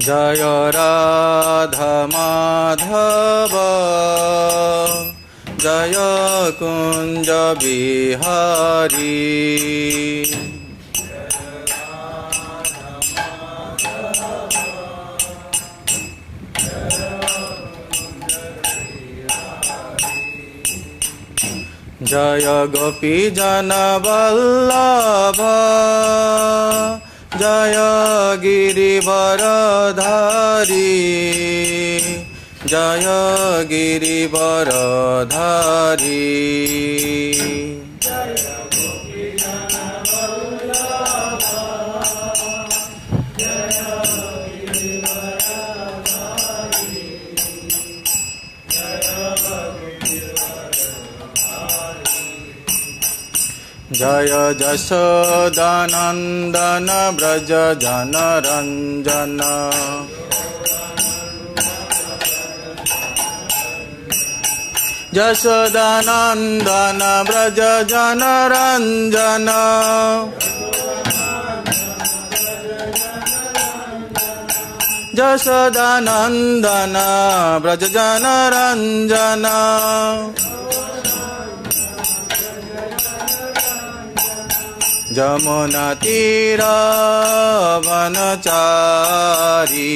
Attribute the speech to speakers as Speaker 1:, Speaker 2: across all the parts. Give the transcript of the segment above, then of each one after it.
Speaker 1: जय राधा माधव जय कुंज बिहारी। जय गोपी जन वल्लभ जय गिरिवरधारी जय गिरिवरधारी। जय जशोदानंदन व्रज जनरंजन जशोदानंदन व्रज जनरंजन जशोदानंदन व्रज जनरंजन। जमुना तीर वनचारी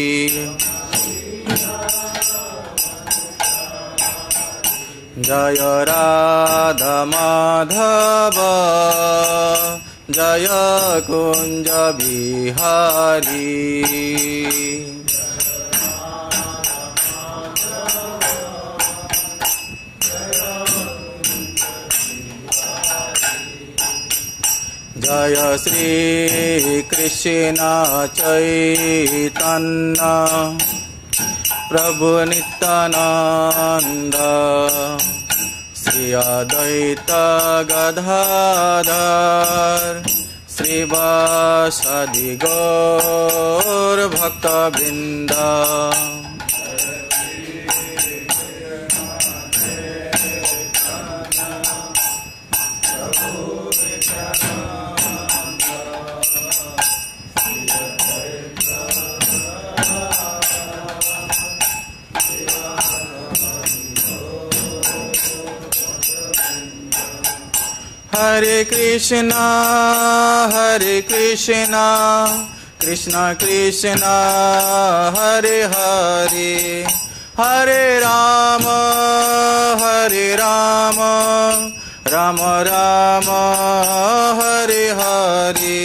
Speaker 1: जय राधा माधव जय कुंज बिहारी। जय श्री कृष्ण चैतन्य प्रभु नित्यानंद श्री अद्वैत गदाधर श्रीवासादि गौर भक्तवृंद। हरे कृष्णा कृष्ण कृष्ण हरे हरे हरे राम राम राम हरे हरे।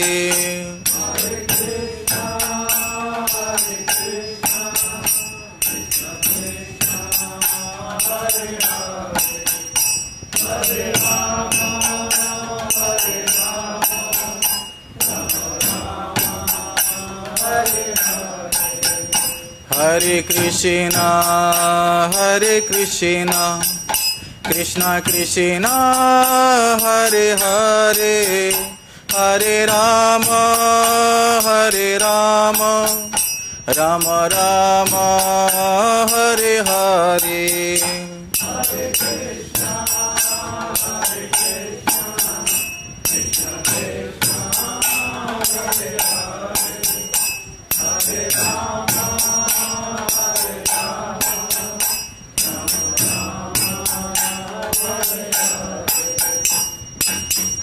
Speaker 1: हरे कृष्णा कृष्ण कृष्ण हरे हरे हरे राम राम राम हरे हरे।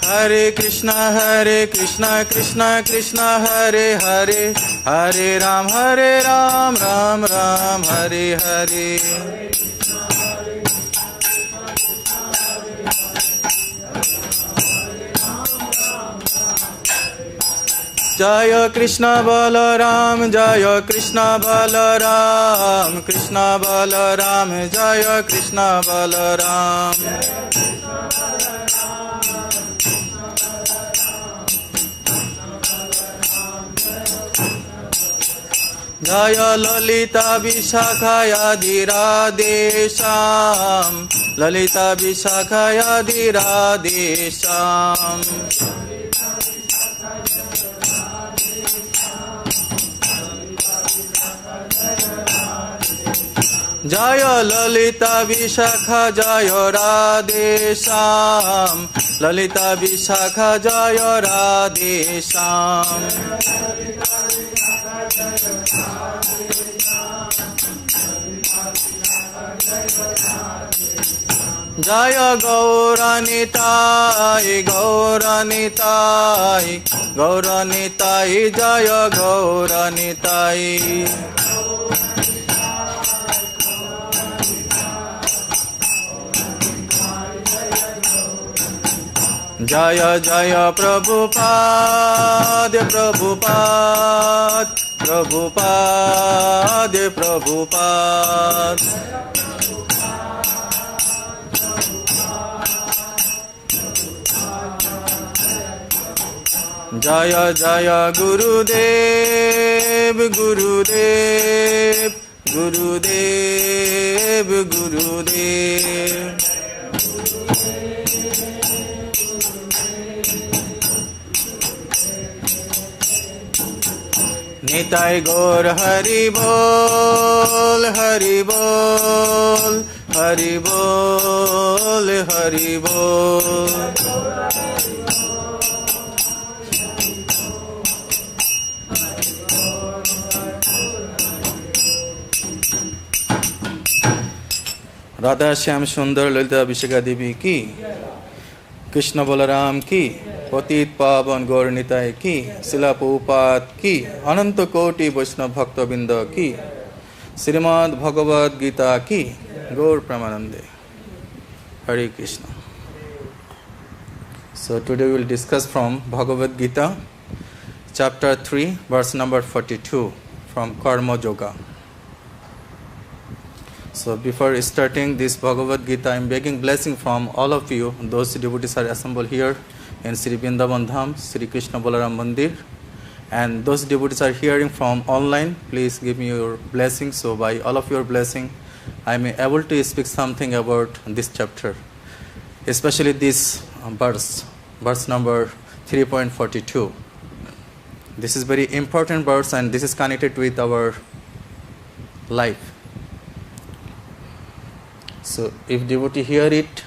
Speaker 1: हरे कृष्णा कृष्ण कृष्ण हरे हरे हरे राम राम राम हरे हरे। जय कृष्ण बलराम जय कृष्ण बलराम कृष्ण बलराम जय कृष्ण बलराम। जय ललिता विशाखायादि राधेश्याम ललिता विशाखायादि राधेश्याम। जय ललिता विशाखा जय राधेश्याम ललिता विशाखा जय राधेश्याम। জয় গৌরনিতাই গৌরনিতাই গৌরনিতাই জয় গৌরনিতাই জয় জয় প্রভুপাদ প্রভুপাদ প্রভুপাদ প্রভুপাদ জয় জয় গুরুদেব গুরুদেব গুরুদেব গুরুদেব নিতাই গৌর হরি বল হরি বল হরি বল হরি বল राधा श्याम सुंदर ललिता अभिषेका देवी की कृष्ण बलराम की पतित पावन गौर निताय की शिला प्रभुपाद की अनंत कोटि वैष्णव भक्तबिंद की श्रीमद् भगवद गीता की गौर प्रेमानंदे हरे Krishna. So today we will discuss from Bhagavad Gita chapter 3 verse number 42 from Karma Yoga. So before starting this Bhagavad Gita, I am begging blessing from all of you. Those devotees are assembled here in Sri Vrindavan Dham, Sri Krishna Balaram Mandir. And those devotees are hearing from online. Please give me your blessing. So by all of your blessing, I may able to speak something about this chapter. Especially this verse number 3.42. This is very important verse and this is connected with our life. So if devotee hear it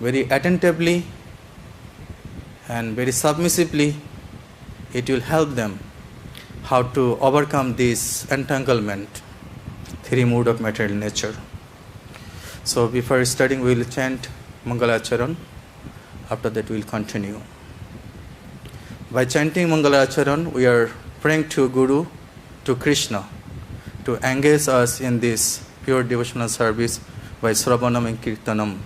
Speaker 1: very attentively and very submissively, it will help them how to overcome this entanglement, three mood of material nature. So before starting, we will chant Mangalacharan. After that, we will continue. By chanting Mangalacharan, we are praying to Guru, to Krishna, to engage us in this pure devotional service by Sravanam and Kirtanam.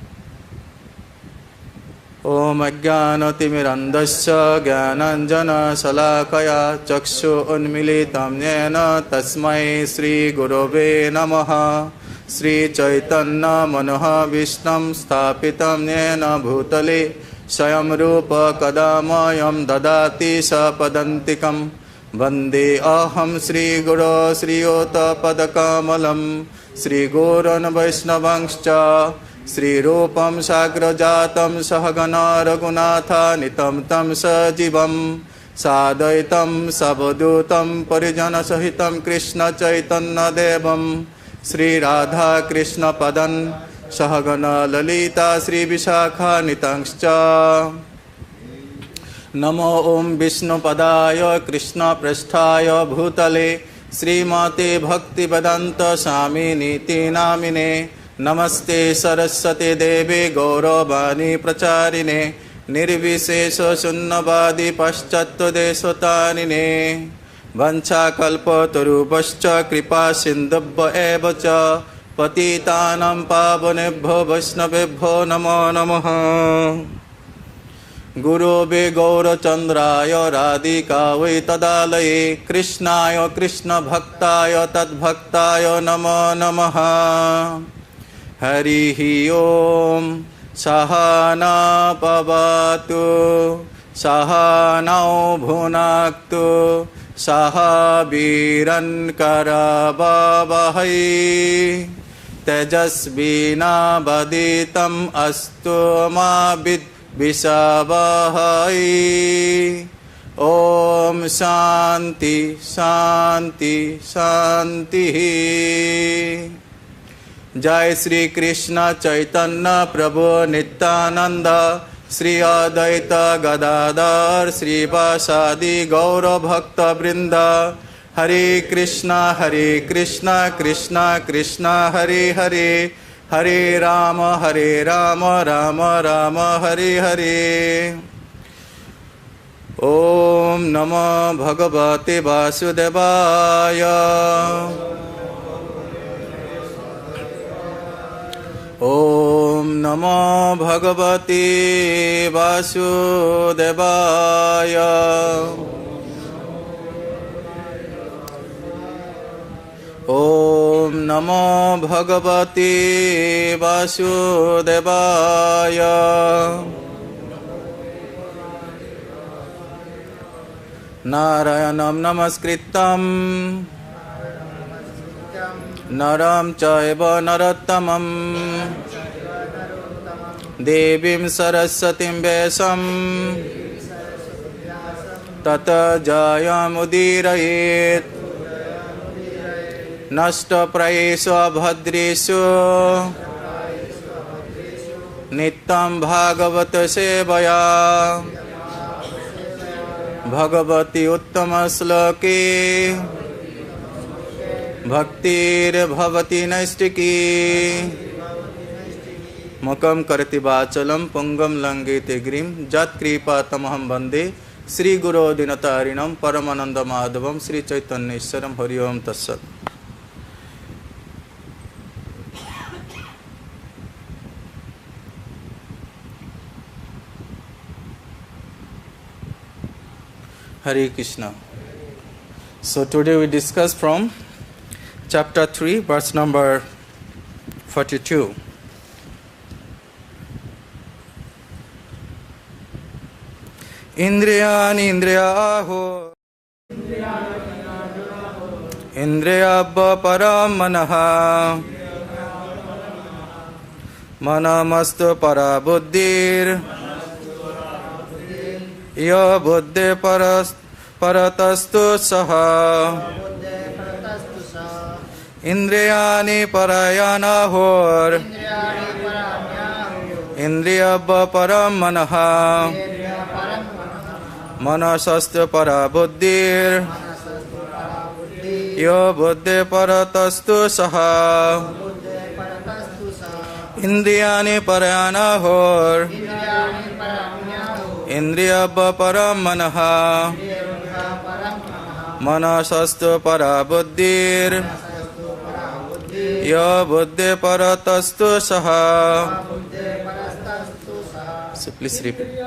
Speaker 1: Om Ajnanotimirandasya Jnananjana Salakaya Chakshu Unmilitam Yena Tasmai Sri Gurave Namaha. Sri Chaitanya Manoha Vishnam Sthapitam Yena Bhutale Swayam Rupa Kadamayam Dadati Sapadantikam. Vande aham Sri Guru Sri Yota Padakamalam Sri Goran Vaishnavangscha Sri Rupam Sagrajatam Sahagana Raghunatha Nitam Tam Sajivam Sadaitam Savadutam Parijana Sahitam Krishna Chaitanya Devam Sri Radha Krishna Padan Sahagana Lalita Sri Vishakha Nitangscha. Namo Om Vishnu Padaya Krishna Prasthaya Bhutale Srimate Bhakti Vedanta Swami Niti Namine Namaste Saraswate Devi Gauravani Pracharine Nirvishesha Sunnavadi Paschatya Desotanine Vancha Kalpa Tarubhascha Kripa Sindhubhya Evacha Patitanam Pavanebhyo Vaishnavebhyo Namo Namaha. Gurube Gaurachandraya Radhikavai Tadalaye Krishnaya Krishna Bhaktaya Tadbhaktaya Namo Namaha. Harihi Om Sahana Pavatu Sahanau Bhunaktu Sahabiran Karavavahai Tejasvina Baditam Astu Ma Visavahai. Om Shanti Shanti Shanti. Jai Sri Krishna Chaitanya Prabhu Nityananda Sri Advaita Gadadhar Sri Vasadi Gaura Bhakta Brinda. Hare Krishna Krishna Krishna Hare Hare Hare Rama, Rama Rama, Hare Hare. Om Namo Bhagavate Vasudevaya. Om Namo Bhagavate Vasudevaya. Om Namo Bhagavate Vasudevaya. Narayanam Namaskritam Naram Chaiva Narottamam Devim Saraswatim Vesam Tata Jayam Udirayet Nashta Prayesu Abhadresu Nittam Bhagavata Sevaya Bhagavati Uttama Sloke Bhaktir Bhavati Naistiki Mukam Karati Vachalam Pungam Langete Grim Jat Kripa Tamaham Bande Sri Guru Dinatarinam Paramananda Madhavam Sri Chaitanya Iswaram Hari Om Tassat. Hare Krishna. So today we discuss from chapter 3, verse number 42. Indriyani indriyaho indriyabba paramanaha manamastu parabuddhir Ya buddhe paratastu saha Indriyani parayana hor Indriyabha paramanaha Manasastu parabuddhir Ya buddhe paratastu saha Indriyani parayana hor Indriyabha paramanaha Manasastu parabuddhir Ya buddhe paratastu saha. So please repeat.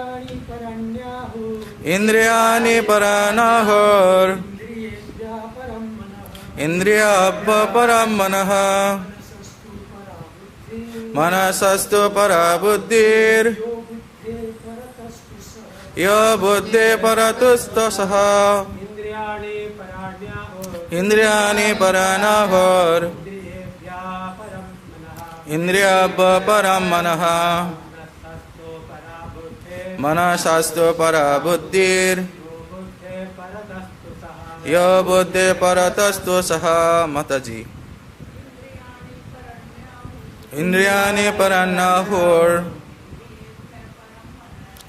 Speaker 1: Indriyani paranahor Indriyabha paramanaha Manasastu parabuddhir Ya buddhe paratusta saha Indriyani paranahor Indriyabha paramanaha Manasastu parabuddhir Ya buddhe paratastu saha. Mataji. Indriyani paranahor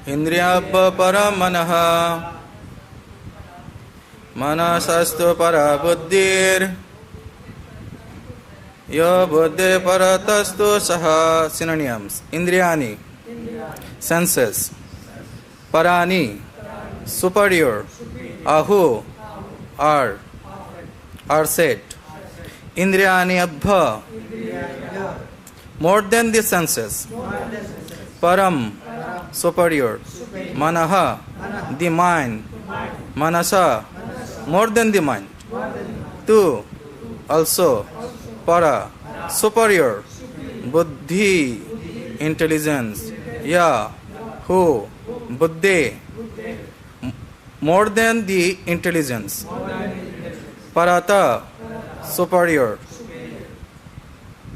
Speaker 1: Indriyabha paramanaha Manasastu parabuddhir Ya buddhe paratastu saha. Synonyms. Indriyani, senses. Parani, superior. Ahu, are said. Indriyani abha, more than the senses. Param, superior. Manaha, the mind. Manasa, more than the mind. Tu, also. Para, superior. Buddhi, intelligence. Ya, who, buddhe, more than the intelligence. Parata, superior.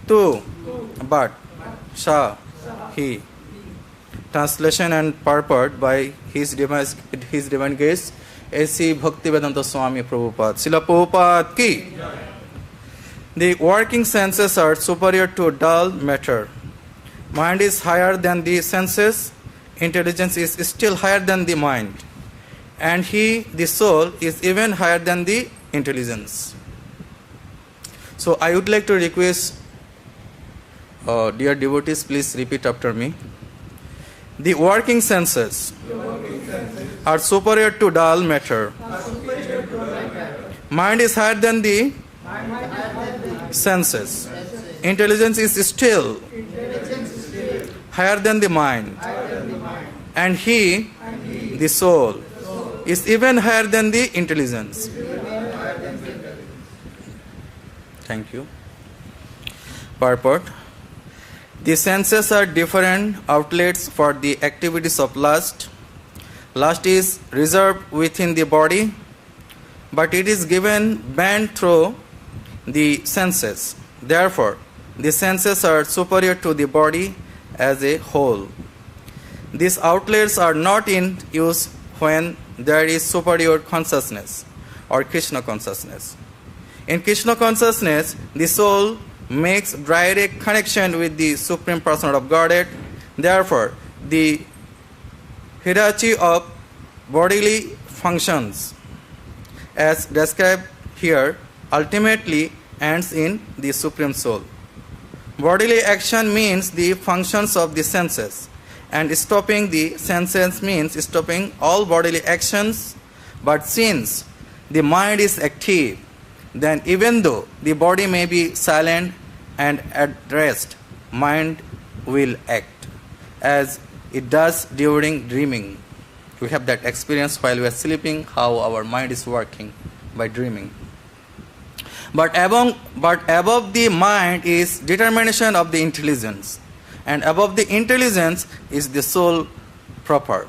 Speaker 1: Tu, but. Sha, he. Translation and purport by His Divine Grace A.C. Bhaktivedanta Swami Prabhupada. Srila Prabhupada ki. The working senses are superior to dull matter. Mind is higher than the senses. Intelligence is still higher than the mind. And he, the soul, is even higher than the intelligence. So I would like to request Dear devotees, please repeat after me. The working senses are superior to dull matter. Mind is higher than the senses. Intelligence is still higher than the mind. And he, the soul, is even higher than the intelligence. Thank you. Purport. The senses are different outlets for the activities of lust. Lust is reserved within the body, but it is given bent through the senses. Therefore, the senses are superior to the body as a whole. These outlets are not in use when there is superior consciousness or Krishna consciousness. In Krishna consciousness, the soul makes direct connection with the Supreme Personality of Godhead. Therefore, the hierarchy of bodily functions, as described here, ultimately ends in the Supreme Soul. Bodily action means the functions of the senses, and stopping the senses means stopping all bodily actions. But since the mind is active, then even though the body may be silent and at rest, mind will act as it does during dreaming. We have that experience while we are sleeping, how our mind is working by dreaming. But above the mind is determination of the intelligence, and above the intelligence is the soul proper.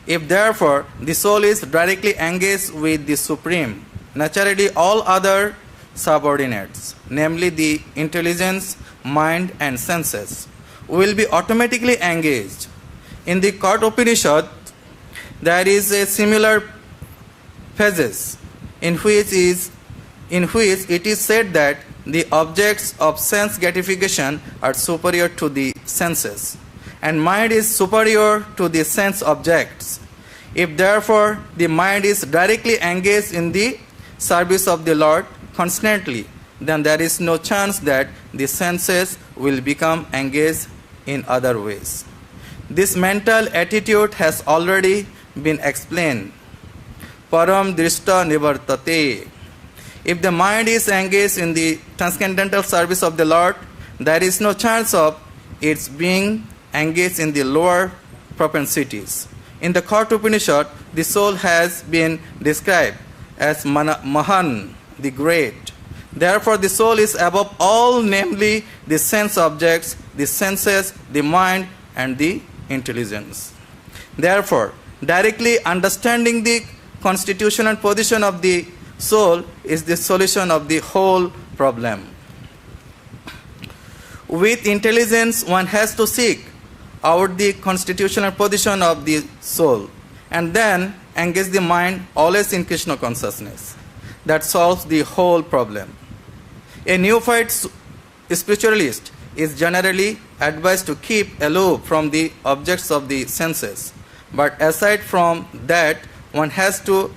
Speaker 1: If therefore the soul is directly engaged with the Supreme, naturally all other subordinates, namely the intelligence, mind and senses, will be automatically engaged. In the Katha Upanishad, there is a similar passage in which it is said that the objects of sense gratification are superior to the senses, and mind is superior to the sense objects. If therefore the mind is directly engaged in the service of the Lord constantly, then there is no chance that the senses will become engaged in other ways. This mental attitude has already been explained. Param drishta nivartate. If the mind is engaged in the transcendental service of the Lord, there is no chance of its being engaged in the lower propensities. In the Katha Upanishad, the soul has been described as Mahan, the great. Therefore, the soul is above all, namely the sense objects, the senses, the mind, and the intelligence. Therefore, directly understanding the constitution and position of the soul is the solution of the whole problem. With intelligence, one has to seek out the constitutional position of the soul and then engage the mind always in Krishna consciousness. That solves the whole problem. A neophyte spiritualist is generally advised to keep aloof from the objects of the senses. But aside from that, one has to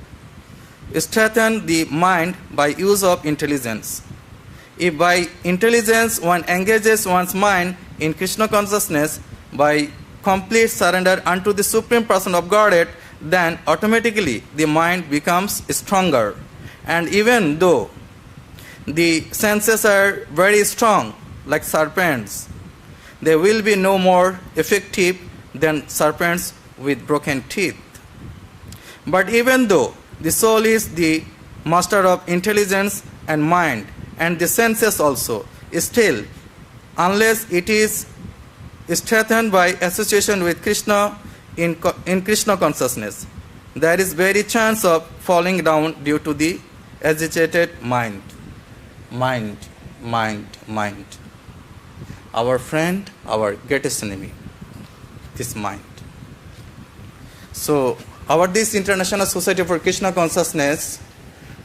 Speaker 1: strengthen the mind by use of intelligence. If by intelligence one engages one's mind in Krishna consciousness by complete surrender unto the Supreme Person of Godhead, then automatically the mind becomes stronger. And even though the senses are very strong, like serpents, they will be no more effective than serpents with broken teeth. But even though the soul is the master of intelligence and mind and the senses also, still, unless it is strengthened by association with Krishna in Krishna consciousness, there is very chance of falling down due to the agitated mind. Mind. Our friend, our greatest enemy, this mind. So, this International Society for Krishna Consciousness,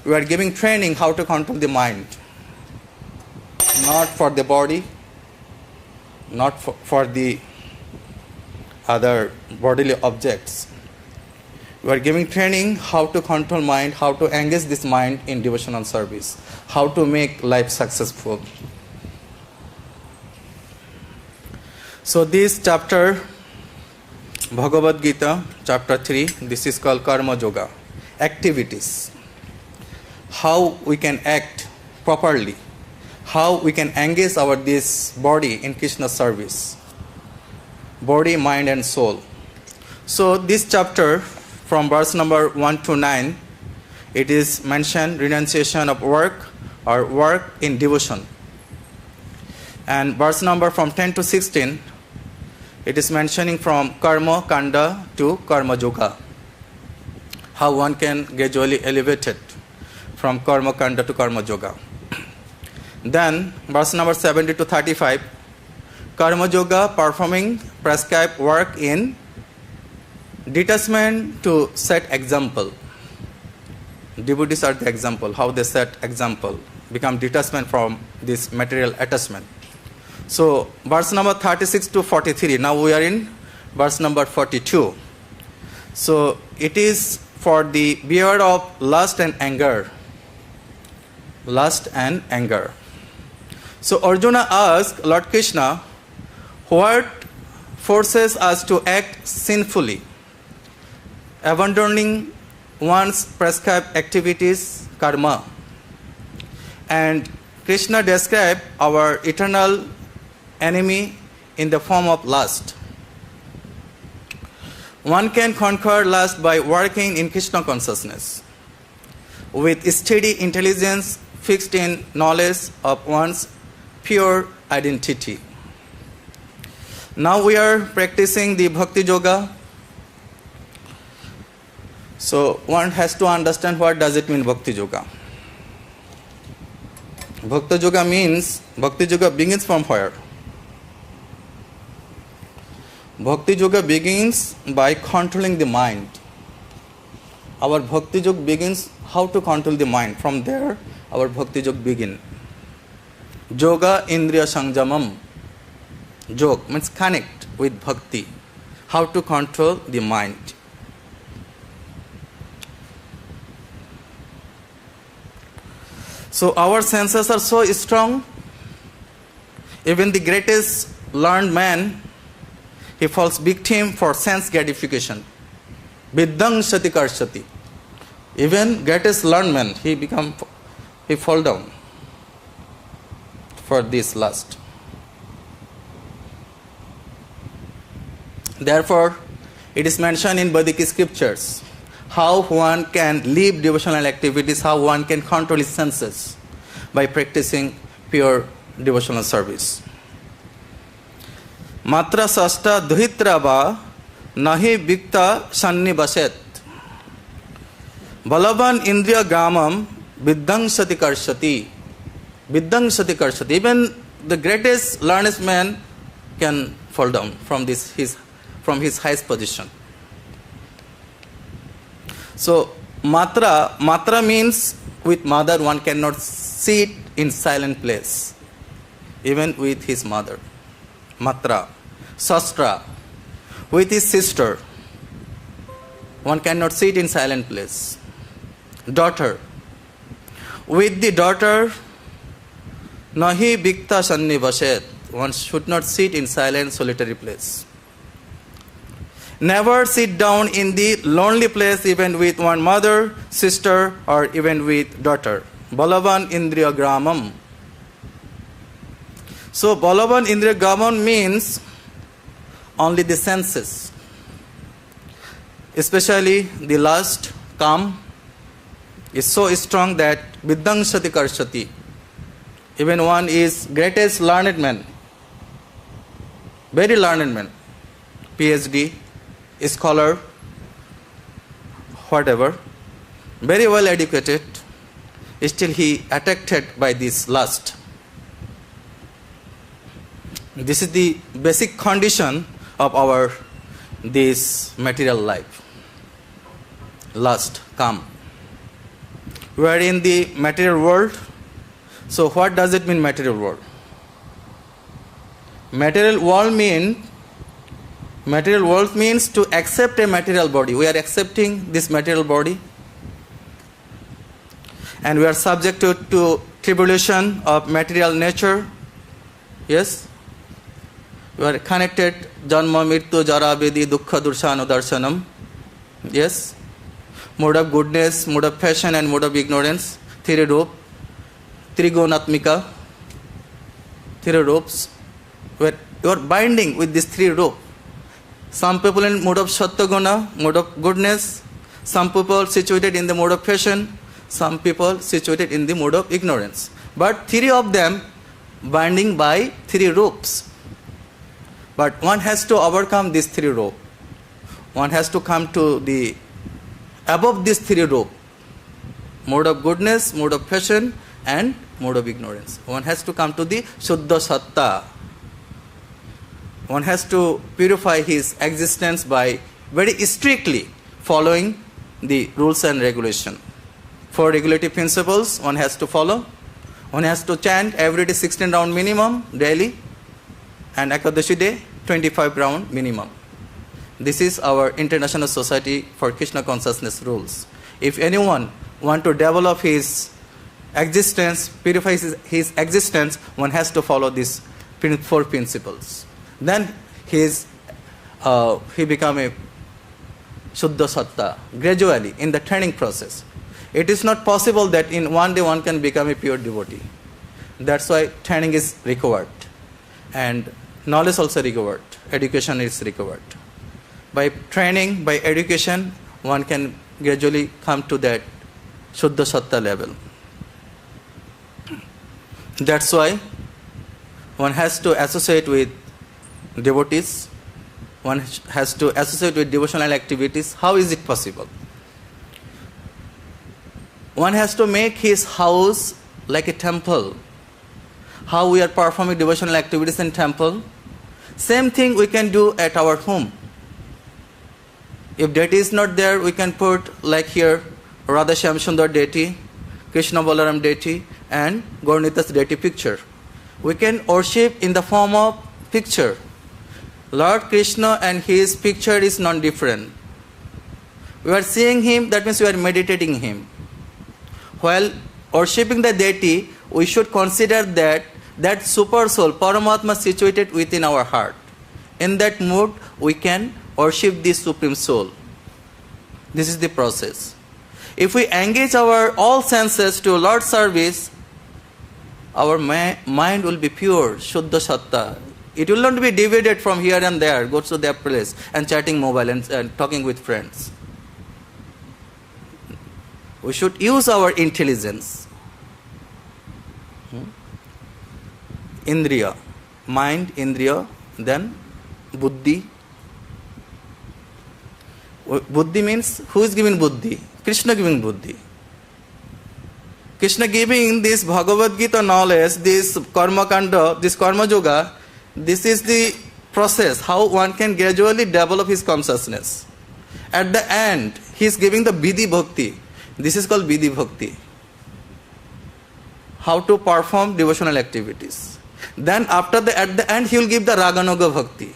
Speaker 1: we are giving training how to control the mind. Not for the body, not for the other bodily objects. We are giving training how to control mind, how to engage this mind in devotional service, how to make life successful. So this chapter, Bhagavad Gita, chapter 3, this is called Karma Yoga, activities. How we can act properly, how we can engage this body in Krishna's service, body, mind and soul. So this chapter, from verse number 1 to 9, it is mentioned renunciation of work or work in devotion. And verse number from 10 to 16, it is mentioning from karma kanda to karma yoga, how one can gradually elevate it from karma kanda to karma yoga. Then verse number 70 to 35, karma yoga, performing prescribed work in detachment to set example. Devotees are the example, how they set example, become detachment from this material attachment. So verse number 36 to 43, now we are in verse number 42. So it is for the beware of lust and anger. Lust and anger. So Arjuna asked Lord Krishna, what forces us to act sinfully, abandoning one's prescribed activities, karma? And Krishna described our eternal enemy in the form of lust. One can conquer lust by working in Krishna consciousness, with steady intelligence fixed in knowledge of one's pure identity. Now we are practicing the Bhakti Yoga. So one has to understand what does it mean Bhakti Yoga. Bhakti Yoga begins from where? Bhakti Yoga begins by controlling the mind. Our Bhakti Yoga begins how to control the mind. From there, our Bhakti Yoga begins. Yoga Indriya Sanjamam. Yoga means connect with Bhakti. How to control the mind. So our senses are so strong, even the greatest learned man, he falls victim for sense gratification. Viddhang shati karshati. Even greatest learned man, he fall down for this lust. Therefore, it is mentioned in Vedic scriptures how one can live devotional activities, how one can control his senses by practicing pure devotional service. Matra sasta duhitra va nahi vikta sannivaset. Balavan indriya gamam viddhang sati karshati. Viddhang sati karshati. Even the greatest learned man can fall down from his highest position. So matra means with mother one cannot sit in silent place, even with his mother. Matra, sastra, with his sister, one cannot sit in silent place. Daughter, with the daughter, nahi bhikta sannivashet, one should not sit in silent solitary place. Never sit down in the lonely place even with one mother, sister or even with daughter. Balavan Indriya Gramam. So Balavan Indriya Gramam means only the senses. Especially the lust, kam, is so strong that Viddhang Shati Karshati. Even one is greatest learned man, very learned man, PhD, scholar, whatever, very well educated, still he attracted by this lust. This is the basic condition of this material life. Lust, kam. We are in the material world. So what does it mean material world? Material world means to accept a material body. We are accepting this material body and we are subject to tribulation of material nature. Yes? We are connected, Janma, Mrityu, Jara, Vedi, Dukkha, Durshana, Darshanam. Yes. Mode of goodness, mode of passion, and mode of ignorance. Three rope. Trigonatmika. Three ropes. Where you are binding with these three ropes. Some people in mode of Sattva-guna, mode of goodness. Some people situated in the mode of passion. Some people situated in the mode of ignorance. But three of them binding by three ropes. But one has to overcome these three ropes. One has to come to the above these three ropes. Mode of goodness, mode of passion, and mode of ignorance. One has to come to the Shuddha Satta. One has to purify his existence by very strictly following the rules and regulation. 4 regulative principles one has to follow. One has to chant every day 16 round minimum daily, and Ekadashi day 25 round minimum. This is our International Society for Krishna Consciousness rules. If anyone want to develop his existence, purify his existence, one has to follow these 4 principles. Then he become a Shuddha Satta gradually in the training process. It is not possible that in one day one can become a pure devotee. That's why training is required. And knowledge also required. Education is required. By training, by education, one can gradually come to that Shuddha Satta level. That's why one has to associate with devotees. One has to associate with devotional activities. How is it possible? One has to make his house like a temple. How we are performing devotional activities in temple, same thing we can do at our home. If deity is not there, we can put like here Radha Shyam Sundar deity, Krishna Balaram deity, and Gauranitas deity picture. We can worship in the form of picture. Lord Krishna and his picture is non-different. We are seeing him, that means we are meditating him. While worshipping the deity, we should consider that super soul, Paramatma, situated within our heart. In that mood, we can worship the Supreme Soul. This is the process. If we engage our all senses to Lord's service, our mind will be pure, Shuddha Satta. It will not be divided from here and there, go to their place and chatting mobile and talking with friends. We should use our intelligence. Indriya, mind, Indriya, then Buddhi. Buddhi means, who is giving Buddhi? Krishna giving Buddhi. Krishna giving this Bhagavad Gita knowledge, this Karma Kanda, this Karma Yoga. This is the process, how one can gradually develop his consciousness. At the end, he is giving the Vidhi Bhakti. This is called Vidhi Bhakti. How to perform devotional activities. Then after at the end, he will give the Raganuga Bhakti.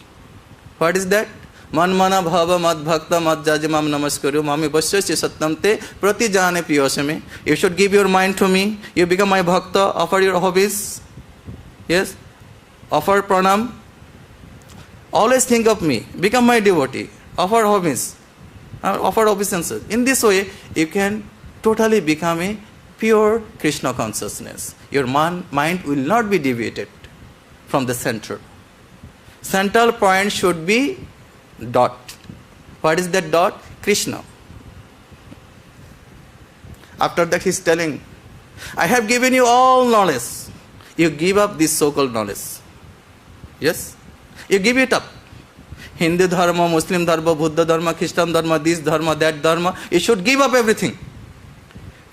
Speaker 1: What is that? Man mana bhava mad bhakta mad jajamam namaskaru mami basya sattam te prati jane piyosame. You should give your mind to me. You become my bhakta. Offer your hobbies. Yes. Offer pranam. Always think of me. Become my devotee. Offer hobbies. Offer obeisances. In this way, you can totally become a pure Krishna consciousness. Your mind will not be deviated from the center. Central point should be dot. What is that dot? Krishna. After that he is telling, I have given you all knowledge. You give up this so-called knowledge. Yes? You give it up. Hindu dharma, Muslim dharma, Buddha dharma, Christian dharma, this dharma, that dharma. You should give up everything.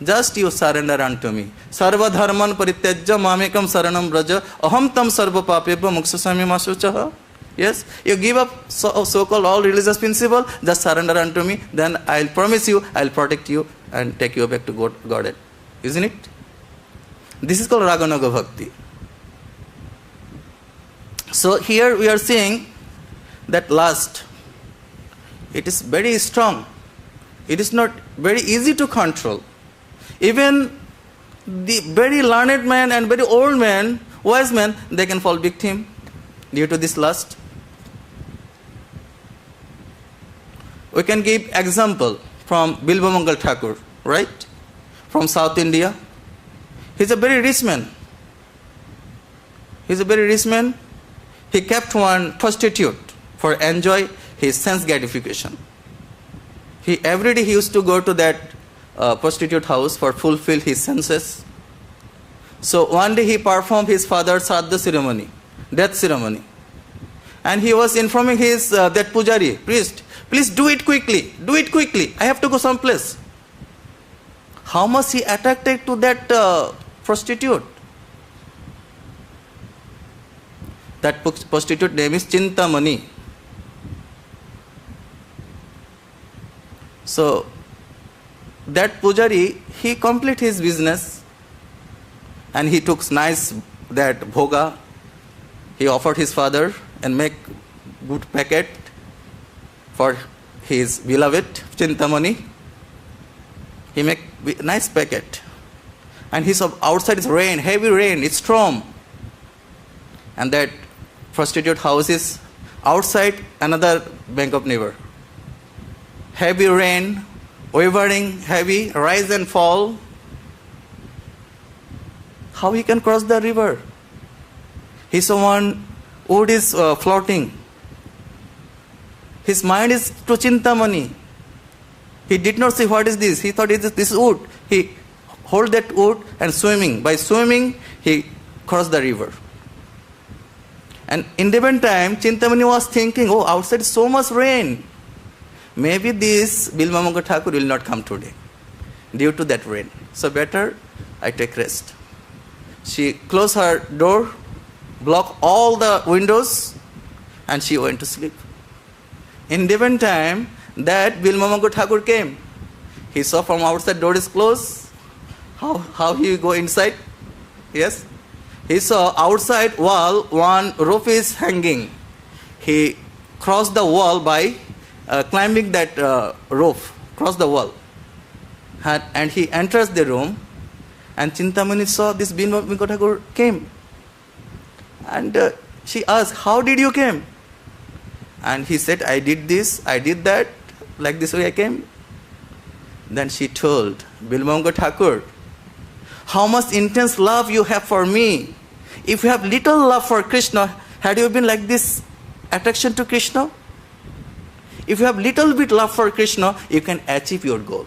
Speaker 1: Just you surrender unto me. Sarva dharman parityajya mamekam saranam braja aham tam sarva papebha muksasami masuchaha. Yes, you give up so-called all religious principle, just surrender unto me, then I'll promise you, I'll protect you and take you back to Godhead. Isn't it? This is called Raganuga Bhakti. So here we are seeing that lust, it is very strong. It is not very easy to control. Even the very learned man and very old man, wise man, they can fall victim. due to this lust. We can give example from Bilvamangal Thakur, right? From South India. He's a very rich man. He kept one prostitute for enjoy his sense gratification. Every day he used to go to that prostitute house for fulfill his senses. So one day he performed his father's Sraddha ceremony, death ceremony. And he was informing his that pujari, priest, please do it quickly, I have to go someplace. How much he attracted to that prostitute? That prostitute name is Chintamani. So that pujari, he complete his business and he took nice that bhoga. He offered his father and make good packet for his beloved Chintamani. He make nice packet. And he saw outside is rain, heavy rain, it's storm. And that prostitute house is outside another bank of river. Heavy rain, wavering, heavy, rise and fall. How he can cross the river? He saw one wood is floating. His mind is to Chintamani. He did not see what is this. He thought it is this wood. He hold that wood and swimming. By swimming, he crossed the river. And in different time, Chintamani was thinking, oh, outside is so much rain. Maybe this Bilvamangal Thakur will not come today due to that rain. So better I take rest. She closed her door, blocked all the windows, and she went to sleep. In different time, that Bilvamangal Thakur came. He saw from outside door is closed. How he go inside? Yes. He saw outside wall one rope is hanging. He crossed the wall by climbing that rope. Crossed the wall. And he enters the room. And Chintamani saw this Bilvamangal Thakur came. And she asked, how did you came? And he said, I did this, I did that. Like this way I came. Then she told Bilvamangal Thakur, how much intense love you have for me. If you have little love for Krishna, had you been like this attraction to Krishna? If you have little bit love for Krishna, you can achieve your goal.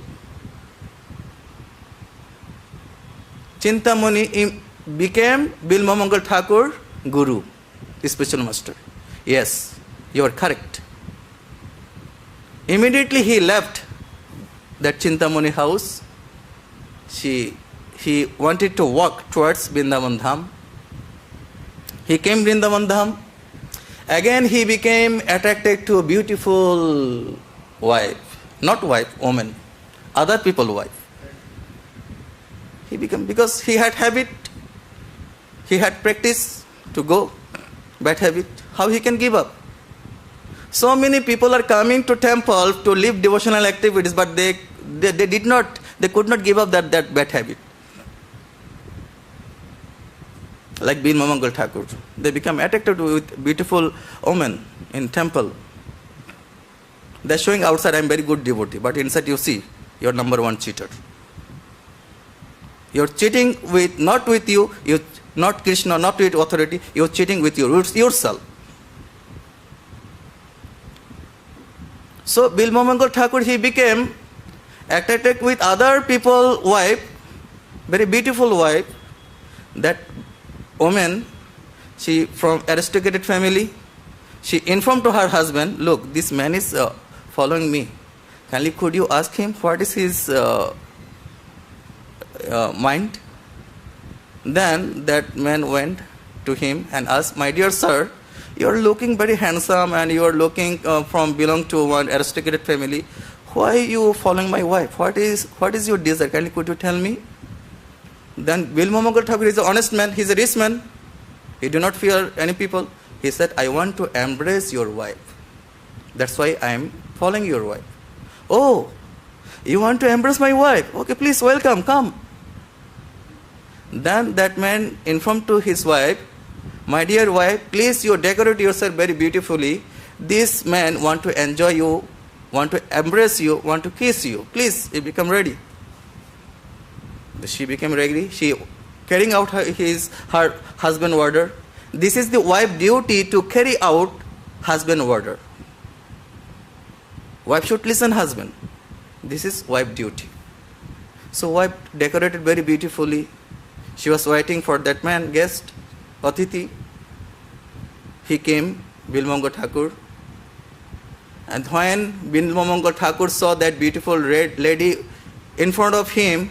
Speaker 1: Chintamani became Bilvamangal Thakur Guru, spiritual master. Yes, you are correct. Immediately he left that Chintamani house. He wanted to walk towards Vrindavan Dham. He came Vrindavan Dham. Again he became attracted to a beautiful wife. Not wife, woman. Other people's wife. He became, because he had habit, he had practice to go, bad habit. How he can give up? So many people are coming to temple to live devotional activities, but they could not give up that bad habit. Like Bilvamangal Thakur, they become attracted with beautiful women in temple. They're showing outside, I'm very good devotee, but inside you see, you're number one cheater. You're cheating with, not with you, not Krishna, not with authority, you're cheating with yourself. So Bilvamangal Thakur, he became attracted with other people's wife, very beautiful wife. That woman, she from aristocratic family, she informed to her husband, look, this man is following me. Kindly could you ask him what is his mind? Then that man went to him and asked, my dear sir, you are looking very handsome and you are looking belong to one aristocratic family. Why you following my wife? What is your desire? Kindly could you tell me? Then Bilvamangal Thakur is an honest man. He is a rich man. He do not fear any people. He said, I want to embrace your wife. That's why I am following your wife. Oh, you want to embrace my wife? Okay, please welcome, come. Then that man informed to his wife, My dear wife, please you decorate yourself very beautifully. This man want to enjoy you, want to embrace you, want to kiss you. Please, you become ready. She became ready. She carrying out her husband order. This is the wife duty to carry out husband order. Wife should listen husband. This is wife duty. So wife decorated very beautifully. She was waiting for that man, guest, Atiti. He came, Bilmango Thakur. And when Bilmango Thakur saw that beautiful red lady in front of him,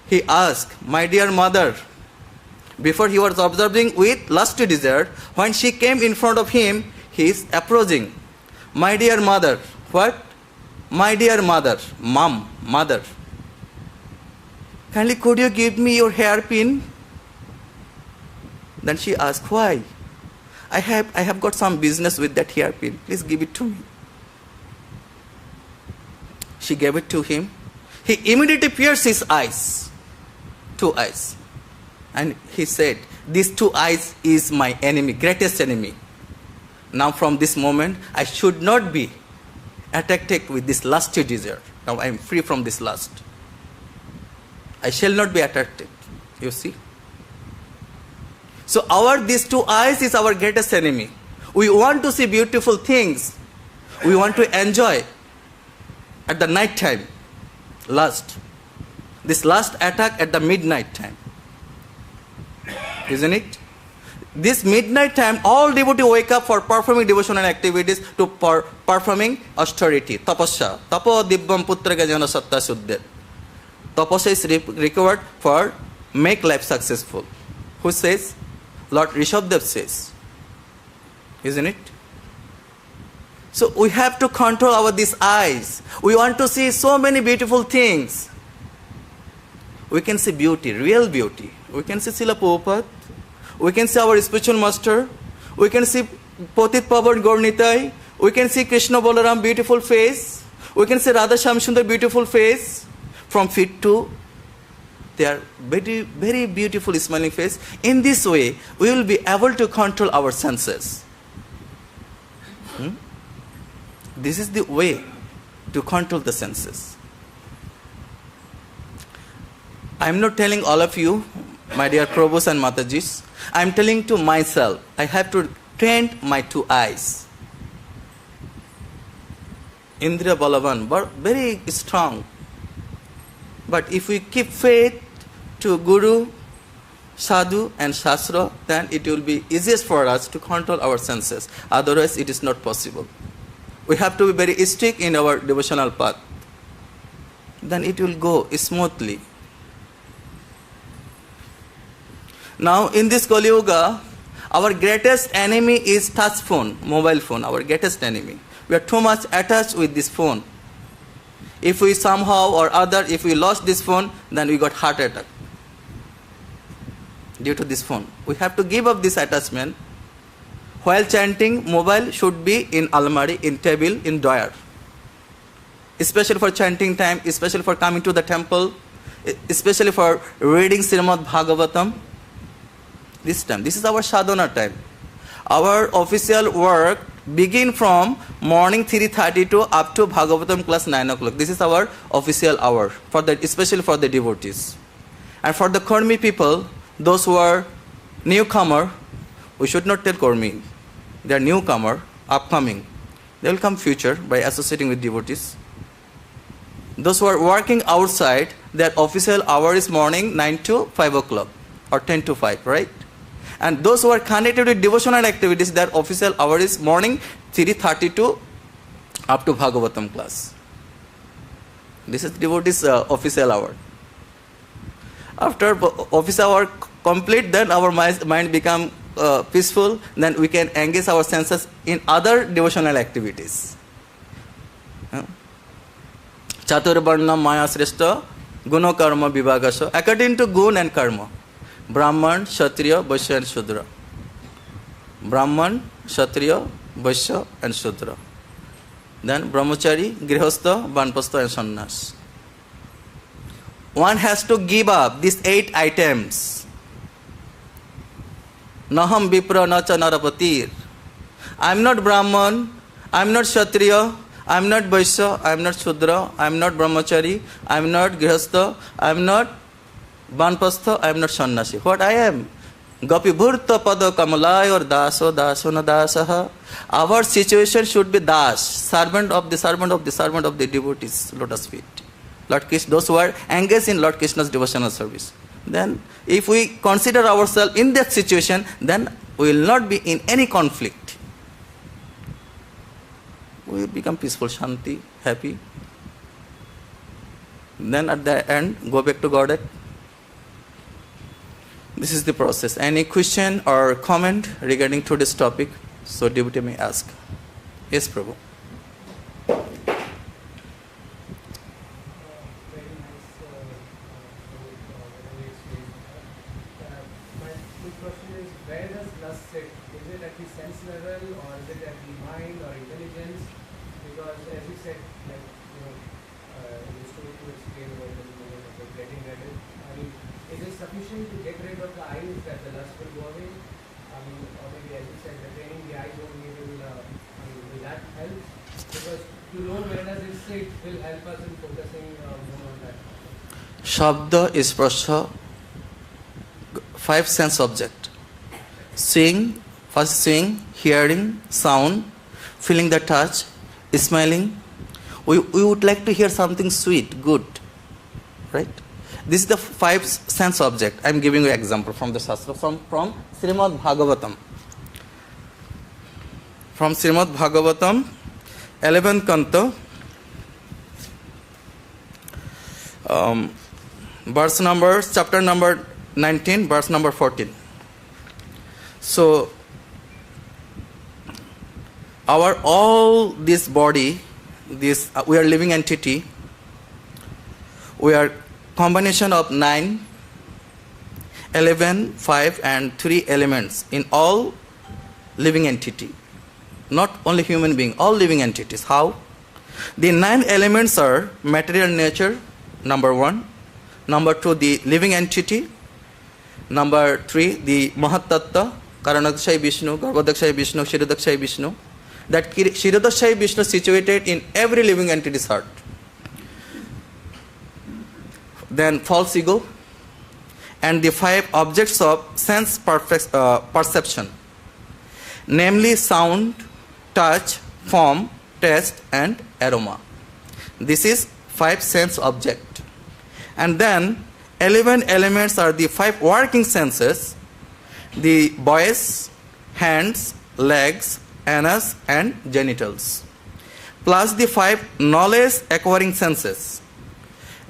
Speaker 1: he asked, my dear mother, before he was observing with lusty desire, when she came in front of him, he is approaching. My dear mother, what? My dear mother, mom, mother. Kindly could you give me your hairpin? Then she asked, why? I have got some business with that hairpin. Please give it to me. She gave it to him. He immediately pierced his eyes. 2 eyes. And he said, these 2 eyes is my enemy, greatest enemy. Now from this moment, I should not be attracted with this lusty desire. Now I am free from this lust. I shall not be attracted. You see? So these 2 eyes is our greatest enemy. We want to see beautiful things. We want to enjoy at the night time. Lust. This lust attack at the midnight time. Isn't it? This midnight time, all devotees wake up for performing devotional activities to performing austerity. Tapasya. Tapo dibbam putra gajana satta suddhet. Tapasya is required for make life successful. Who says? Lord Rishabdev says. Isn't it? So we have to control these eyes. We want to see so many beautiful things. We can see beauty, real beauty. We can see Srila Prabhupada. We can see our spiritual master. We can see Patit Pavan Gaur Nitai. We can see Krishna Balaram beautiful face. We can see Radha Shyam Sundar beautiful face. From feet to their very, very beautiful smiling face. In this way, we will be able to control our senses. This is the way to control the senses. I am not telling all of you, my dear Prabhus and Matajis. I am telling to myself, I have to train my 2 eyes. Indriya Balavan, but very strong. But if we keep faith to Guru, Sadhu and Shastra, then it will be easiest for us to control our senses. Otherwise, it is not possible. We have to be very strict in our devotional path. Then it will go smoothly. Now, in this Kali Yuga, our greatest enemy is touch phone, mobile phone, our greatest enemy. We are too much attached with this phone. If we somehow or other, if we lost this phone, then we got heart attack. Due to this phone. We have to give up this attachment. While chanting, mobile should be in almari, in table, in drawer. Especially for chanting time, especially for coming to the temple, especially for reading Srimad Bhagavatam. This time, this is our sadhana time. Our official work begin from morning 3:30 to up to Bhagavatam class 9 o'clock. This is our official hour, especially for the devotees. And for the Karmi people, those who are newcomer, we should not tell Karmi. They are newcomer, upcoming. They will come future by associating with devotees. Those who are working outside, their official hour is morning 9 to 5 o'clock or 10 to 5, right? And those who are connected with devotional activities, their official hour is morning 3:30 to up to Bhagavatam class. This is devotees' official hour. After office hour complete, then our mind become peaceful. Then we can engage our senses in other devotional activities. Chaturvarna Maya Sreshta Guna Karma Vibhagasya. According to Gun and Karma. Brahman, Kshatriya, Vaishya and Shudra. Brahman, Kshatriya, Vaishya and Shudra. Then Brahmachari, Grihastha, Banpastha and Sannyas. One has to give up these 8 items. Naham Vipra Nacha Narapatir. I am not Brahman, I am not Kshatriya, I am not Vaishya, I am not Shudra, I am not Brahmachari, I am not Grihastha, I am not Banpastha, I am not Sannasi. What I am? Gopi Bhurta Pada Kamalay or Daso Dasona Dasaha. Our situation should be Das, servant of the servant of the servant of the devotees, lotus feet. Lord Krishna, those who are engaged in Lord Krishna's devotional service. Then, if we consider ourselves in that situation, then we will not be in any conflict. We will become peaceful, Shanti, happy. Then at the end, go back to Godhead. This is the process. Any question or comment regarding today's topic? So devotee may ask. Yes, Prabhu.
Speaker 2: Very nice whatever you explained. My quick question is, where does lust sit? Is it at the sense level, or is it at the mind or intelligence? Because as you said, like you stood to explain about the getting rid of. I mean, is it sufficient to get rid of the eyes that the lust will go away? I mean, or maybe as you said, the training the eyes only will. Will that help? Because to know where does it sit will help us in focusing more on that.
Speaker 1: Shabda is prasha, 5 sense object. Seeing, first seeing, hearing, sound, feeling the touch, smelling. We would like to hear something sweet, good. Right? This is the 5 sense object. I am giving you an example from the Shastra, from Srimad Bhagavatam. From Srimad Bhagavatam, 11th Kanta, chapter number 19, verse number 14. So, all this body, we are living entity, we are combination of 9, 11, 5 and 3 elements in all living entity. Not only human being, all living entities. How? The 9 elements are material nature, number 1. Number 2, the living entity. Number 3, the Mahatattva, Karanadakshayi Vishnu, Garbhodakshayi Vishnu, Kshirodakshayi Vishnu. That Kshirodakshayi Vishnu situated in every living entity's heart. Then false ego. And the 5 objects of sense perception. Namely sound, touch, form, taste and aroma. This is 5 sense object. And then 11 elements are the 5 working senses, the voice, hands, legs, anus and genitals, plus the 5 knowledge acquiring senses,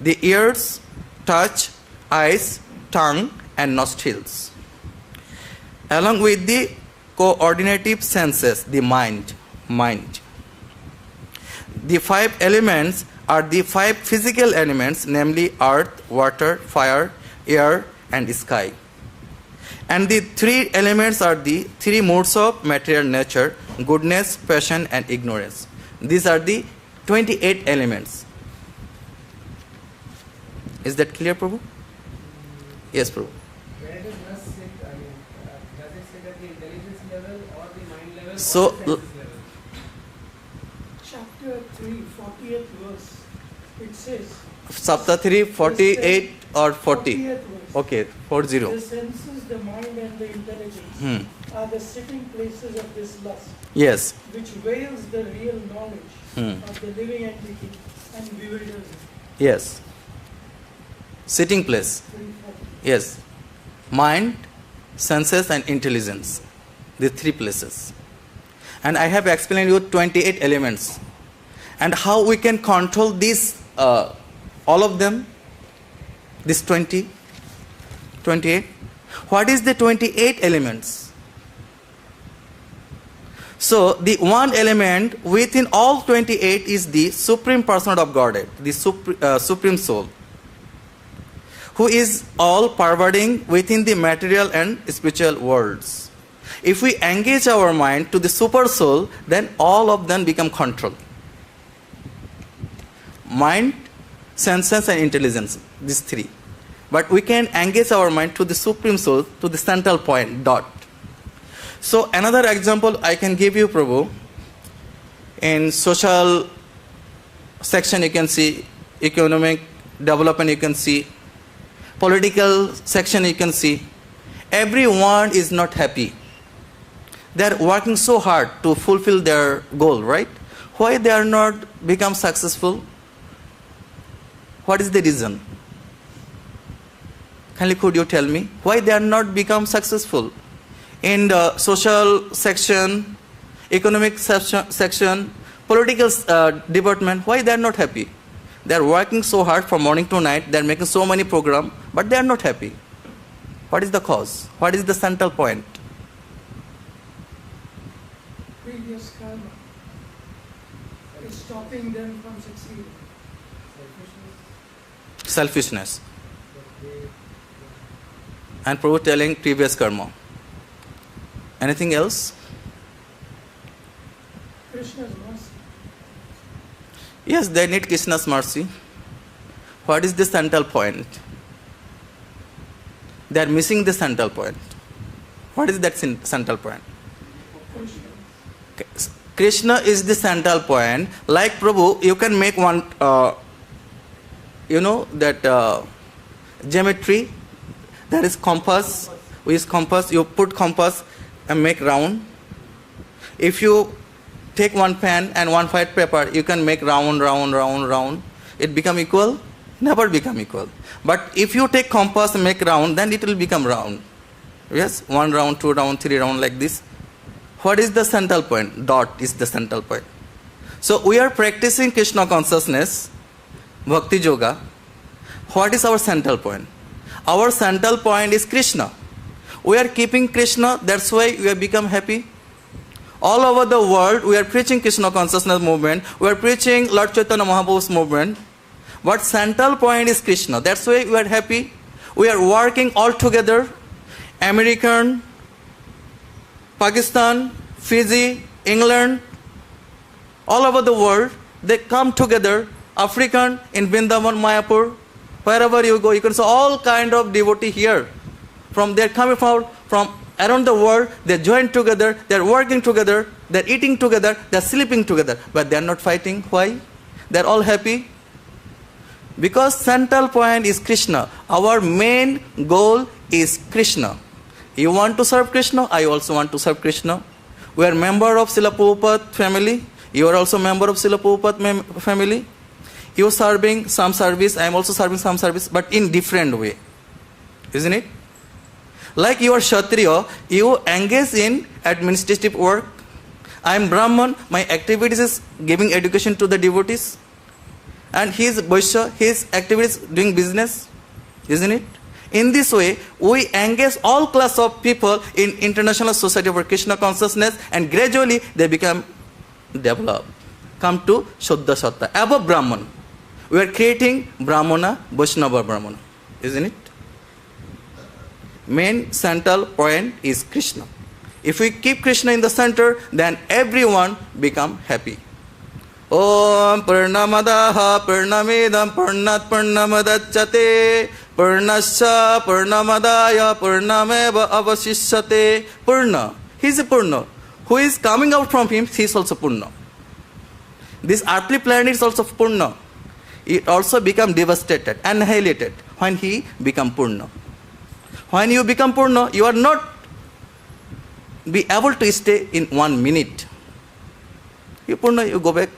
Speaker 1: the ears, touch, eyes, tongue and nostrils, along with the coordinative senses, the mind. The 5 elements are the 5 physical elements, namely earth, water, fire, air and sky. And the 3 elements are the 3 moods of material nature, goodness, passion and ignorance. These are the 28 elements. Is that clear, Prabhu? Yes, Prabhu.
Speaker 2: Where does lust sit? I mean, does it sit at the intelligence level or the mind level
Speaker 1: So,
Speaker 2: or the senses level?
Speaker 3: Chapter 3, 40th verse, it says,
Speaker 1: Sapta 3, 48 or 40?
Speaker 3: 40th verse,
Speaker 1: Okay, 40.
Speaker 3: the senses, the mind and the intelligence are the sitting places of this lust,
Speaker 1: Yes.
Speaker 3: which veils the real knowledge of the living entity and bewilders it.
Speaker 1: Yes. Sitting place.
Speaker 3: 340.
Speaker 1: Yes. Mind, senses and intelligence. The 3 places. And I have explained you 28 elements. And how we can control these, all of them, this 28. What is the 28 elements? So, the one element within all 28 is the Supreme Personhood of Godhead, the Supreme Soul, who is all pervading within the material and spiritual worlds. If we engage our mind to the Super Soul, then all of them become controlled. Mind, senses and intelligence, these 3. But we can engage our mind to the Supreme Soul, to the central point, dot. So another example I can give you, Prabhu. In social section you can see, economic development you can see, political section you can see. Everyone is not happy. They are working so hard to fulfill their goal, right? Why they are not become successful? What is the reason? Kindly could you tell me why they are not become successful? In the social section, economic section, political department, why they are not happy? They are working so hard from morning to night, they are making so many programs, but they are not happy. What is the cause? What is the central point?
Speaker 3: Previous karma is stopping them from succeeding.
Speaker 1: Selfishness. And Prabhu telling previous karma. Anything else?
Speaker 3: Krishna's mercy.
Speaker 1: Yes, they need Krishna's mercy. What is the central point? They are missing the central point. What is that central point? Krishna is the central point. Like Prabhu, you can make one, geometry. That is compass. We use compass. You put compass and make round. If you take one pen and one white paper, you can make round. It become equal? Never become equal. But if you take compass and make round, then it will become round. Yes, 1 round, 2 round, 3 round, like this. What is the central point? Dot is the central point. So we are practicing Krishna consciousness, Bhakti Yoga. What is our central point? Our central point is Krishna. We are keeping Krishna, that's why we have become happy. All over the world, we are preaching Krishna consciousness movement. We are preaching Lord Chaitanya Mahaprabhu's movement. But central point is Krishna. That's why we are happy. We are working all together. American, Pakistan, Fiji, England, all over the world, they come together. African, in Vrindavan, Mayapur, wherever you go, you can see all kind of devotee here. They are coming from around the world, they join together, they are working together, they are eating together, they are sleeping together. But they are not fighting. Why? They are all happy. Because central point is Krishna. Our main goal is Krishna. You want to serve Krishna? I also want to serve Krishna. We are member of Srila Prabhupada family. You are also member of Srila Prabhupada family. You are serving some service, I am also serving some service, but in different way. Isn't it? Like you are Kshatriya, you engage in administrative work. I am Brahman, my activities is giving education to the devotees. And he is Vaishya, his activities doing business. Isn't it? In this way, we engage all class of people in International Society for Krishna Consciousness, and gradually they become developed. Come to Shuddha Sattva, above Brahman. We are creating Brahmana, Vaishnava Brahmana. Isn't it? Main central point is Krishna. If we keep Krishna in the center, then everyone become happy. Om Purnamadaha Purnamidam Purnat Purnamadachyate Purnasya Purnamadaya Purnameva Avashishyate. Purna. He is a Purna. Who is coming out from him, he is also Purna. This earthly planet is also Purna. It also become devastated, annihilated when he become Purna. When you become Purna, you are not be able to stay in 1 minute. You Purna, you go back.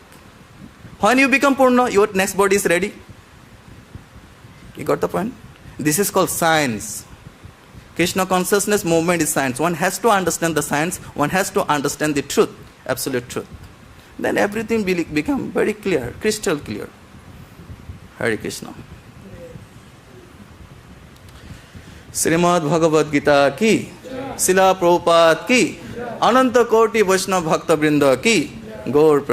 Speaker 1: When you become Purna, your next body is ready. You got the point? This is called science. Krishna consciousness movement is science. One has to understand the science. One has to understand the truth, absolute truth. Then everything will become very clear, crystal clear. Hare Krishna. Srimad Bhagavad Gita ki, Srila Prabhupada ki, Ananta Koti Vaishnava Bhakta Vrinda ki, Gaur Prabhupada.